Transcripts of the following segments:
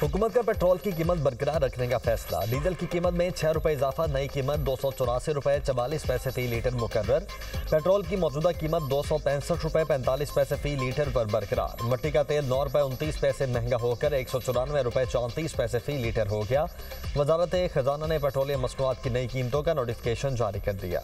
हुकूमत का पेट्रोल की कीमत बरकरार रखने का फैसला। डीजल की कीमत में 6 रुपये इजाफा, नई कीमत 284 रुपये 44 पैसे फी लीटर मुकर्रर। पेट्रोल की मौजूदा कीमत 265 रुपये 45 पैसे फी लीटर पर बरकरार। मट्टी का तेल 9 रुपये 29 पैसे महंगा होकर 194 रुपये 34 पैसे फी लीटर हो गया। वजारत खजाना ने पेट्रोलियम मसनूआत की नई कीमतों का नोटिफिकेशन जारी कर दिया।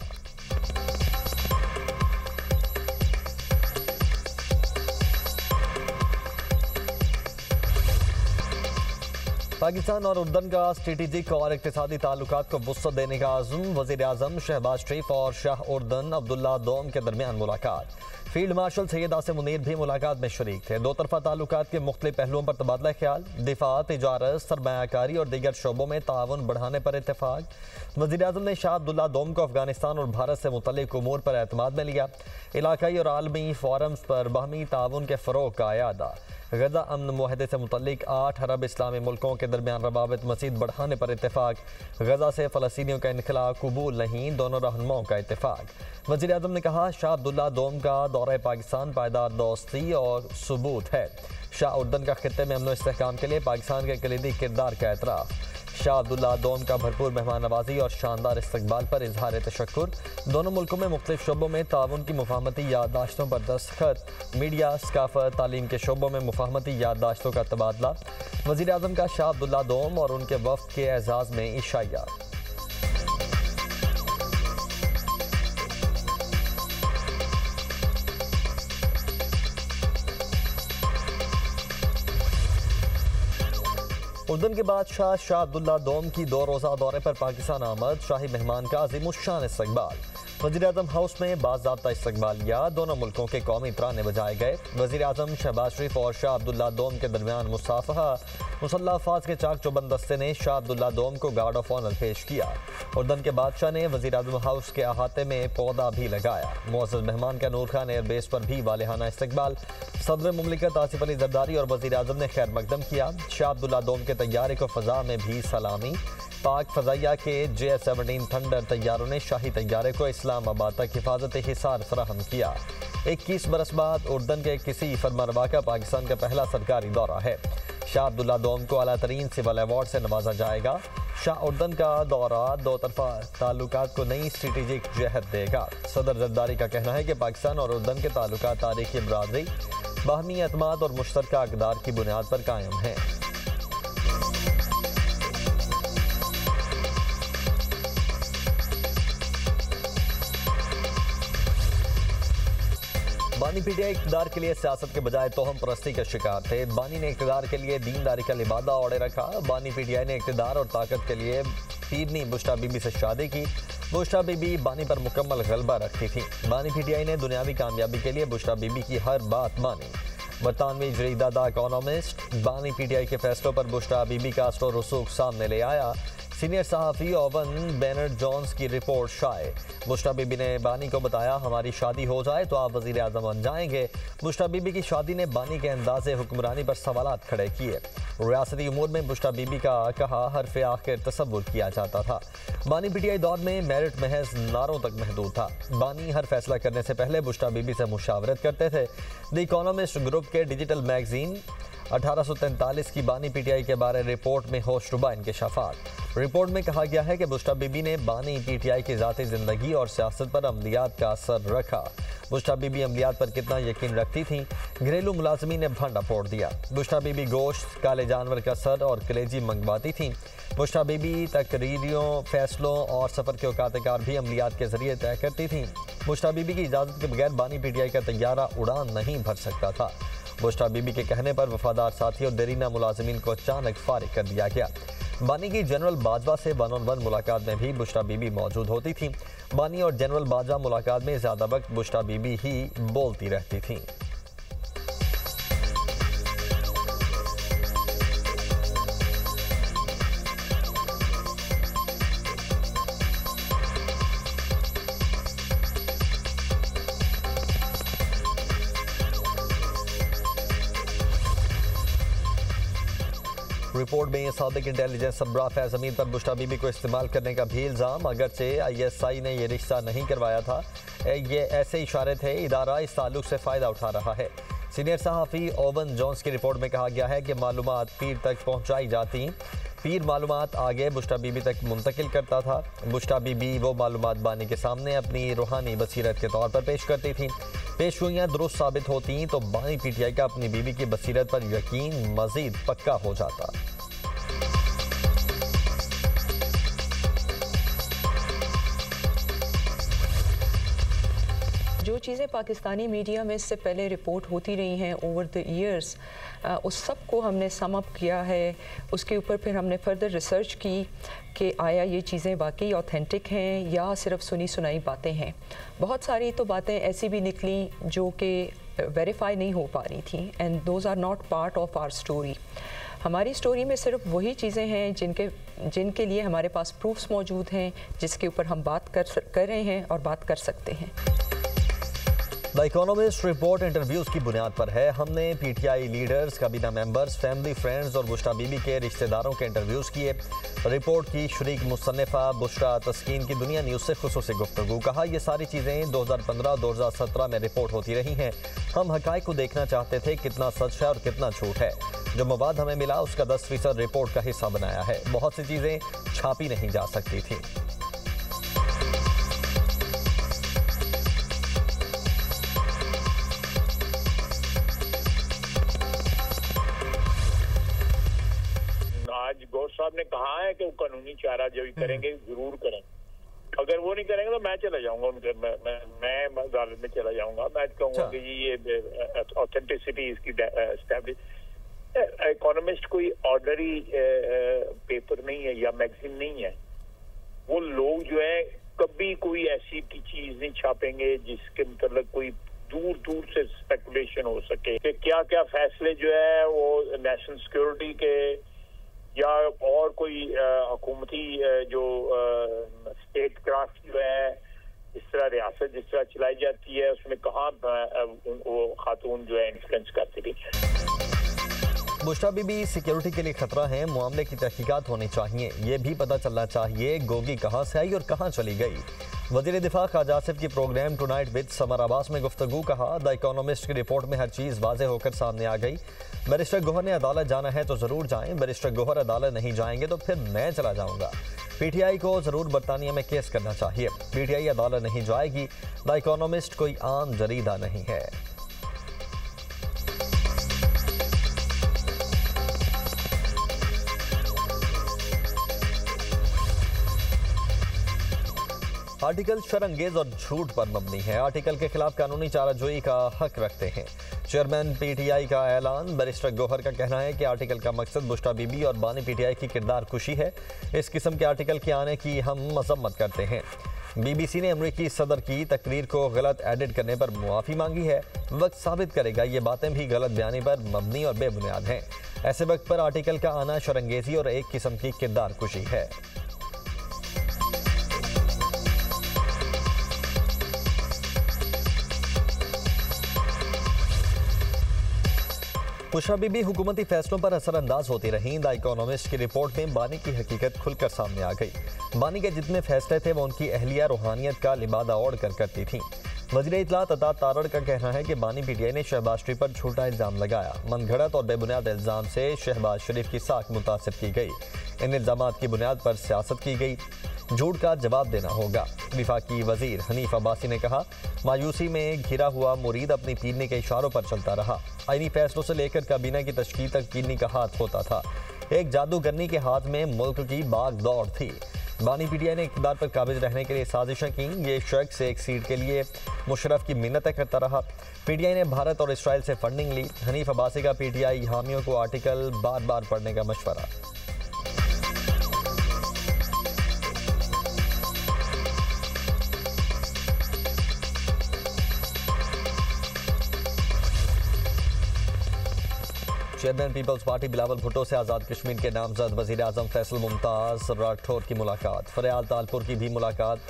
पाकिस्तान और उर्दन का स्ट्रेटेजिक और इक्तिसादी ताल्लुकात को वुसअत देने का आज़म। वज़ीर आज़म शहबाज शरीफ और शाह उर्दन अब्दुल्ला दोम के दरमियान मुलाकात। फील्ड मार्शल सैयद आसिम मुनीर भी मुलाकात में शरीक थे। दो तरफा ताल्लुकात के मुख्तलिफ पहलुओं पर तबादला ख्याल। दिफा, तिजारत, सरमायाकारी और दीगर शोबों में ताउन बढ़ाने पर इत्तेफाक। वज़ीर आज़म ने शाह अब्दुल्ला दोम को अफगानिस्तान और भारत से मुतल्लिक उमूर पर एतमाद में लिया। इलाकाई और आलमी फोरम्स पर बाहमी ताउन के फ़रोग़ का अयादा। गजा अमन मुआहदे से मुतल्लिक 8 अरब इस्लामी मुल्कों के दरमियान रवाबित मज़ीद बढ़ाने पर इत्तेफाक। गजा से फ़लस्तीनियों का इनखला कबूल नहीं, दोनों रहनुमाओं का इत्तेफाक। वज़ीर आज़म ने कहा, शाह अब्दुल्ला दोम का दौरा पाकिस्तान पायदार दोस्ती और सबूत है। शाह उर्दन का खित्ते में अमन व इस्तेहकाम के लिए पाकिस्तान के कलीदी किरदार का एतराफ़। शाह अब्दुल्ला दोम का भरपूर मेहमान नवाजी और शानदार इस्तकबाल पर इजहार तशक्कुर। दोनों मुल्कों में मुख्तलिफ शोबों में ताउन की मुफाहमती याददाश्तों पर दस्तखत। मीडिया, सकाफत, तालीम के शोबों में मुफाहमती याददाश्तों का तबादला। वज़ीर आज़म का शाह अब्दुल्ला दोम और उनके वफ़द के एजाज़ में इशाया। उर्दन के बादशाह शाह अब्दुल्ला दोम की 2 रोज़ा दौरे पर पाकिस्तान आमद। शाही मेहमान का अज़ीमुश्शान इस्तकबाल। वज़ीर आज़म हाउस में बाज़ाब्ता इस्तकबालिया। दोनों मुल्कों के कौमी तराने बजाए गए। वज़ीर आज़म शहबाज शरीफ और शाह अब्दुल्ला दोम के दरमियान मुसाफहा। मुसल्लह अफ़वाज के चाक चौबंद दस्ते ने शाह अब्दुल्ला दोम को गार्ड ऑफ ऑनर पेश किया। उर्दन के बादशाह ने वज़ीर आज़म हाउस के अहाते में पौधा भी लगाया। मुअज़्ज़ज़ मेहमान का नूर खान एयरबेस पर भी वालिहाना इस्तकबाल। सदर मुमलिकत आसिफ अली ज़रदारी और वज़ीर आज़म ने खैर मकदम किया। शाह अब्दुल्ला दोम के तैयारे को फ़ज़ा में भी सलामी। पाक फ़ज़ाइया के JF-17 थंडर तैयारों ने शाही तैयारे को इस्लामाबाद तक हिफाजत हिसार फराहम किया। 21 बरस बाद उर्दन के किसी फरमारवा का पाकिस्तान का पहला सरकारी दौरा है। शाह अब्दुल्ला दोम को आला तरीन सिविल अवार्ड से नवाजा जाएगा। शाह उर्दन का दौरा दो तरफा ताल्लुकात को नई स्ट्रेटेजिक जहत देगा। सदर जरदारी का कहना है कि पाकिस्तान और उर्दन के ताल्लुकात तारीखी बरादरी, बाहमी एतमाद और मुश्तरका अक़दार की बुनियाद पर कायम हैं। बानी PTI इक़्तिदार के लिए सियासत के बजाय तोहम परस्ती का शिकार थे। बानी ने इक़्तिदार के लिए दीनदारी का लिबादा ओढ़े रखा। बानी PTI ने इक़्तिदार और ताकत के लिए पीरनी बुश्रा बीबी से शादी की। बुश्रा बीबी बानी पर मुकम्मल गलबा रखती थी। बानी PTI ने दुनियावी कामयाबी के लिए बुश्रा बीबी की हर बात मानी। बरतानवी जरीदा द इकोनॉमिस्ट बानी PTI के फैसलों पर बुश्रा बीबी का असर रसूख सामने ले आया। सीनियर सहाफ़ी ओवन बेनर्ड जॉन्स की रिपोर्ट शाये। बुश्रा बीबी ने बानी को बताया, हमारी शादी हो जाए तो आप वज़ीर आज़म बन जाएंगे। बुश्रा बीबी की शादी ने बानी के अंदाज़े हुक्मरानी पर सवालात खड़े किए। रियासती उमूर में बुश्रा बीबी का कहा हरफ आखिर तसव्वुर किया जाता था। बानी PTI दौर में मेरिट महज नारों तक महदूद था। बानी हर फैसला करने से पहले बुश्रा बीबी से मुशावरत करते थे। द इकोनॉमिस्ट ग्रुप के डिजिटल मैगजीन 1843 की बानी PTI के बारे रिपोर्ट में होशरुबा इंकशाफात। रिपोर्ट में कहा गया है कि बुश्रा बीबी ने बानी PTI की ज़ाती ज़िंदगी और सियासत पर अमलियात का असर रखा। बुश्रा बीबी अमलियात पर कितना यकीन रखती थीं, घरेलू मुलाजमी ने भांडा फोड़ दिया। बुश्रा बीबी गोश्त, काले जानवर का सर और कलेजी मंगवाती थीं। बुश्रा बीबी तकरीरियों, फैसलों और सफ़र के औकात-ए-कार भी अमलियात के ज़रिए तय करती थीं। बुश्रा बीबी की इजाज़त के बगैर बानी PTI का तैयारा उड़ान नहीं भर सकता था। बुश्रा बीबी के कहने पर वफादार साथी और देरीना मुलाजमीन को अचानक फारिग कर दिया गया। बानी की जनरल बाजवा से 1-on-1 मुलाकात में भी बुश्रा बीबी मौजूद होती थी। बानी और जनरल बाजवा मुलाकात में ज़्यादा वक्त बुश्रा बीबी ही बोलती रहती थीं। रिपोर्ट में साबिक इंटेलिजेंस सबरा फैज़ अमीर पर बुश्रा बीबी को इस्तेमाल करने का भी इल्ज़ाम। अगरचे ISI ने यह रिश्ता नहीं करवाया था, ये ऐसे इशारे थे, इदारा इस ताल्लुक से फ़ायदा उठा रहा है। सीनियर सहाफ़ी ओवन जोन्स की रिपोर्ट में कहा गया है कि मालूमात पीर तक पहुंचाई जाती, पीर मालूमात आगे बुश्रा बीबी तक मुंतकिल करता था। बुश्रा बीबी वो मालूमात बानी के सामने अपनी रूहानी बसीरत के तौर पर पेश करती थी। पेशगोइयाँ दुरुस्त साबित होती तो बानी पीटीआई का अपनी बीबी की बसीरत पर यकीन मज़ीद पक्का हो जाता। जो चीज़ें पाकिस्तानी मीडिया में इससे पहले रिपोर्ट होती रही हैं ओवर द ईयर्स, उस सब को हमने सम अप किया है। उसके ऊपर फिर हमने फर्दर रिसर्च की कि आया ये चीज़ें वाकई ऑथेंटिक हैं या सिर्फ सुनी सुनाई बातें हैं। बहुत सारी तो बातें ऐसी भी निकली जो कि वेरीफाई नहीं हो पा रही थी, and those are not part of our story. हमारी स्टोरी में सिर्फ वही चीज़ें हैं जिनके लिए हमारे पास प्रूफ्स मौजूद हैं, जिसके ऊपर हम बात कर रहे हैं और बात कर सकते हैं। द इकोनॉमिस्ट रिपोर्ट इंटरव्यूज की बुनियाद पर है। हमने पीटीआई लीडर्स, काबीना मेंबर्स, फैमिली फ्रेंड्स और बुश्रा बीबी के रिश्तेदारों के इंटरव्यूज किए। रिपोर्ट की शरीक मुसन्निफा बुश्रा तस्कीन की दुनिया न्यूज़ से खुसूसी गुफ्तगू। कहा ये सारी चीज़ें 2015-2017 में रिपोर्ट होती रही हैं। हम हक़ाइक़ को देखना चाहते थे, कितना सच है और कितना झूठ है। जो मवाद हमें मिला उसका 10% रिपोर्ट का हिस्सा बनाया है। बहुत सी चीज़ें छापी नहीं जा सकती थी। आज गौर साहब ने कहा है कि वो कानूनी चाराजोई करेंगे, जरूर करें। अगर वो नहीं करेंगे तो मैं चला जाऊंगा उनके, मैं अदालत में चला जाऊंगा। मैं कहूंगा कि ये ऑथेंटिसिटी इसकी एस्टैब्लिश। इकोनॉमिस्ट कोई ऑर्डनरी पेपर नहीं है या मैगजीन नहीं है। वो लोग जो है कभी कोई ऐसी की चीज नहीं छापेंगे जिसके मतलब कोई दूर दूर से स्पेकुलेशन हो सके कि क्या क्या फैसले जो है वो नेशनल सिक्योरिटी के या और कोई हुकूमती जो स्टेट क्राफ्ट जो है, इस तरह रियासत जिस तरह चलाई जाती है उसमें कहाँ वो खातून जो है इन्फ्लुएंस करती थी। बुश्रा बीबी सिक्योरिटी के लिए खतरा है। मामले की तहकीकात होनी चाहिए। ये भी पता चलना चाहिए गोगी कहाँ से आई और कहाँ चली गई। वज़ीर दिफा ख्वाजा आसिफ की program tonight with Samar Abbas में गुफ्तगू। कहा द इकोनॉमिस्ट की रिपोर्ट में हर चीज़ वाज़े होकर सामने आ गई। बैरिस्टर गौहर ने अदालत जाना है तो ज़रूर जाएं। बैरिस्टर गौहर अदालत नहीं जाएंगे तो फिर मैं चला जाऊंगा। पीटीआई को ज़रूर बरतानिया में केस करना चाहिए। पीटीआई अदालत नहीं जाएगी। द इकोनॉमिस्ट कोई आम जरीदा नहीं है। आर्टिकल शरंगेज और झूठ पर मबनी है। आर्टिकल के खिलाफ कानूनी चाराजोई का हक रखते हैं। चेयरमैन पीटीआई का ऐलान। बैरिस्टर गौहर का कहना है कि आर्टिकल का मकसद बुश्रा बीबी और बानी पीटीआई की किरदार कुशी है। इस किस्म के आर्टिकल के आने की हम मजम्मत करते हैं। बीबीसी ने अमरीकी सदर की तकरीर को गलत एडिट करने पर मुआफ़ी मांगी है। वक्त साबित करेगा ये बातें भी गलत बयानी पर मबनी और बेबुनियाद हैं। ऐसे वक्त पर आर्टिकल का आना शरंगेजी और एक किस्म की किरदार कुशी है। बुश्रा बीबी हुकूमती फैसलों पर असरअंदाज होती रहीं। द इकोनॉमिस्ट की रिपोर्ट में बानी की हकीकत खुलकर सामने आ गई। बानी के जितने फैसले थे वो उनकी अहलिया रूहानियत का लिबादा ओढ़ कर करती थीं। वज़ीर इत्तलात अता तारड़ का कहना है कि बानी पीटीआई ने शहबाज शरीफ पर झूठा इल्ज़ाम लगाया। मनगढ़ंत और बेबुनियाद इल्ज़ाम से शहबाज शरीफ की साख मुतासिर की गई। इन इल्ज़ामात की बुनियाद पर सियासत की गई। झूठ का जवाब देना होगा। वफाकी वज़ीर हनीफ अब्बासी ने कहा मायूसी में घिरा हुआ मुरीद अपनी पीरनी के इशारों पर चलता रहा। आईनी फैसलों से लेकर काबीना की तश्कील तक पीरनी का हाथ होता था। एक जादूगरनी के हाथ में मुल्क की बाग दौड़ थी। बानी पीटीआई ने इक़्तिदार पर काबिज रहने के लिए साजिशें की। ये शख्स एक सीट के लिए मुशर्रफ की मिन्नतें करता रहा। पीटीआई ने भारत और इसराइल से फंडिंग ली। हनीफ अब्बासी का पीटीआई हामियों को आर्टिकल बार बार पढ़ने का मशवरा। Chairman Peoples Party Bilawal Bhutto से आज़ाद कश्मीर के नामजद वज़ीर आज़म फैसल मुमताज़ राठौर की मुलाकात। फरियाल तालपुर की भी मुलाकात।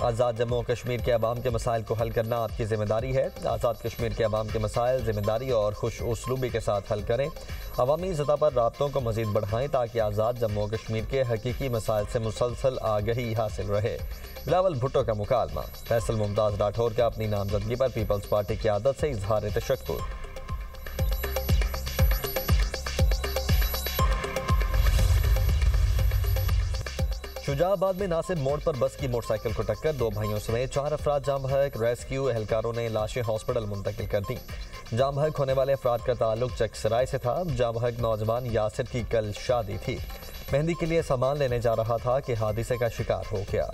आज़ाद जम्मू कश्मीर के अवाम के मसाइल को हल करना आपकी ज़िम्मेदारी है। आज़ाद कश्मीर के अवाम के मसाइल ज़िम्मेदारी और खुश उसलूबी के साथ हल करें। अवामी सतह पर राब्तों को मज़ीद बढ़ाएं ताकि आज़ाद जम्मू कश्मीर के हकीकी मसाइल से मुसलसल आगही हासिल रहे। बिलावल भुट्टो का मुकालमा। फैसल मुमताज़ राठौर का अपनी नामजदगी पर पीपल्स पार्टी की आदत से इजहार तशक्कुर। शुजाबाद में नासिर मोड़ पर बस की मोटरसाइकिल को टक्कर, 2 भाइयों समेत 4 अफराद जाम बहक। रेस्क्यू एहलकारों ने लाशें हॉस्पिटल मुंतकिल कर दी। जाम बहक होने वाले अफराद का ताल्लुक चकसराय से था। जाम बहक नौजवान यासिर की कल शादी थी, मेहंदी के लिए सामान लेने जा रहा था कि हादसे का शिकार हो गया।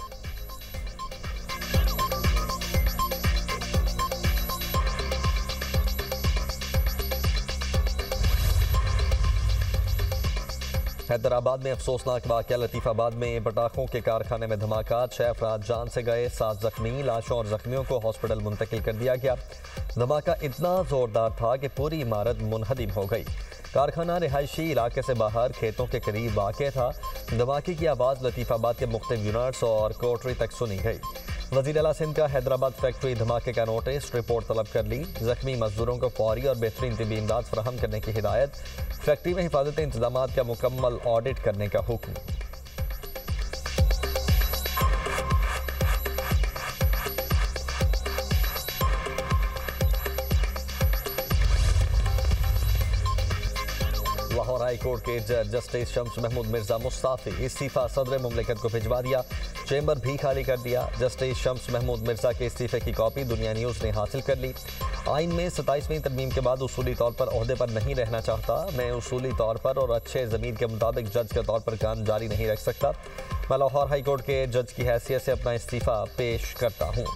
हैदराबाद में अफसोसनाक वाकया, लतीफाबाद में पटाखों के कारखाने में धमाका, 6 अफराद जान से गए, 7 जख्मी। लाशों और जख्मियों को हॉस्पिटल मुंतकिल कर दिया गया। धमाका इतना जोरदार था कि पूरी इमारत मुनहदिम हो गई। कारखाना रिहायशी इलाके से बाहर खेतों के करीब वाक़ था। धमाके की आवाज़ लतीफाबाद के मुख्तलिफ यूनिट्स और कोटरी तक सुनी गई। वज़ीर आला सिंध का हैदराबाद फैक्ट्री धमाके का नोटिस, रिपोर्ट तलब कर ली। जख्मी मजदूरों को फौरी और बेहतरीन तिब्बी इमदाद फराहम करने की हिदायत। फैक्ट्री में हिफाजती इंतजाम का मुकम्मल ऑडिट करने का हुक्म। लाहौर हाई कोर्ट के जज जस्टिस शम्स महमूद मिर्जा मुस्ताफी इस्तीफा सदर मुमलिकत को भिजवा दिया, चेंबर भी खाली कर दिया। जस्टिस शम्स महमूद मिर्जा के इस्तीफे की कॉपी दुनिया न्यूज़ ने हासिल कर ली। आइन में 27वीं तरमीम के बाद उसूली तौर पर ओहदे पर नहीं रहना चाहता। मैं उसूली तौर पर और अच्छे ज़मीर के मुताबिक जज के तौर पर काम जारी नहीं रख सकता। मैं लाहौर हाई कोर्ट के जज की हैसियत से अपना इस्तीफा पेश करता हूँ।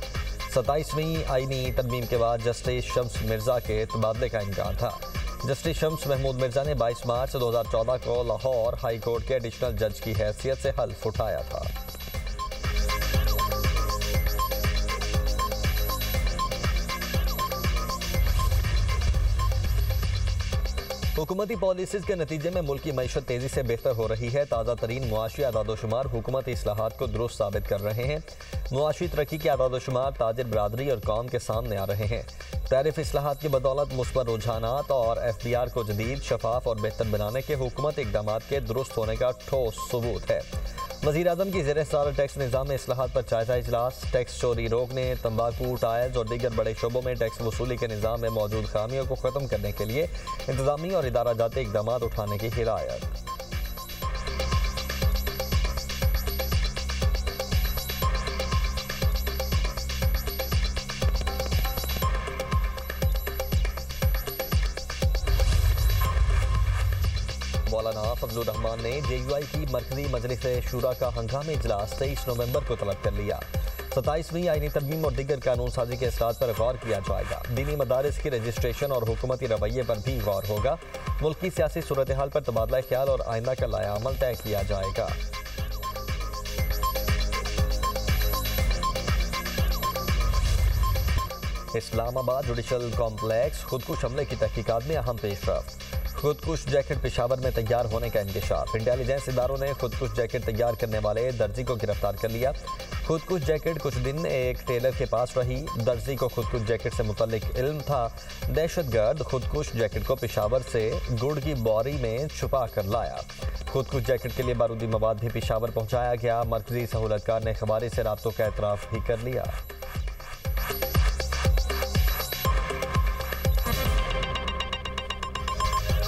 27वीं आइनी तरमीम के बाद जस्टिस शम्स मिर्जा के तबादले का इम्कान था। जस्टिस शम्स महमूद मिर्जा ने 22 मार्च 2014 को लाहौर हाई कोर्ट के एडिशनल जज की हैसियत से हल्फ उठाया था। हुकूमती पॉलिसीज़ के नतीजे में मुल्क की मईशत तेज़ी से बेहतर हो रही है। ताज़ा तरीन मुआशी आदादोशुमार हुकूमती इस्लाहात को दुरुस्त साबित कर रहे हैं। मुआशी तरक्की के आदादोशुमार ताजिर बरादरी और कौम के सामने आ रहे हैं। टैरिफ इस्लाहात की बदौलत मुस्बत रुझानात और FDR को जदीद, शफाफ और बेहतर बनाने के हुकूमत इक़दामात के दुरुस्त होने का ठोस सबूत है। वज़ीर आज़म की ज़ेर सदारत टैक्स निज़ाम में इस्लाहात पर जायज़ा इजलास। टैक्स चोरी रोकने, तंबाकू, टायर्स और दीगर बड़े शोबों में टैक्स वसूली के निज़ाम में मौजूद खामियों को ख़त्म करने के लिए इंतज़ामी और इदारा जाती इक़दाम उठाने की हिदायत। मौलाना फजलुर रहमान ने JUI की मरकजी मजलिस शूरा का हंगामी इजलास 23 नवंबर को तलब कर लिया। 27वीं आईनी तरमीम और दीगर कानून साजी के असरात पर गौर किया जाएगा। दीनी मदारिस की रजिस्ट्रेशन और हुकूमती रवैये पर भी गौर होगा। मुल्क की सियासी सूरत हाल पर तबादला ख्याल और आइंदा का लाया अमल तय किया जाएगा। इस्लामाबाद जुडिशल कॉम्प्लेक्स खुदकुश हमले की तहकीकात में अहम पेशरफ्त। खुदकुश जैकेट पेशावर में तैयार होने का इंकशाफ। इंटेलिजेंस इदारों ने खुदकुश जैकेट तैयार करने वाले दर्जी को गिरफ्तार कर लिया। खुदकुश जैकेट कुछ दिन एक टेलर के पास रही। दर्जी को खुदकुश जैकेट से मुतल्लिक इल्म था। दहशतगर्द खुदकुश जैकेट को पेशावर से गुड़ की बोरी में छुपा कर लाया। खुदकुश जैकेट के लिए बारूदी मवाद भी पेशावर पहुंचाया गया। मरकजी सहूलतकार ने खबारी से राब्तों का एतराफ़ भी कर लिया।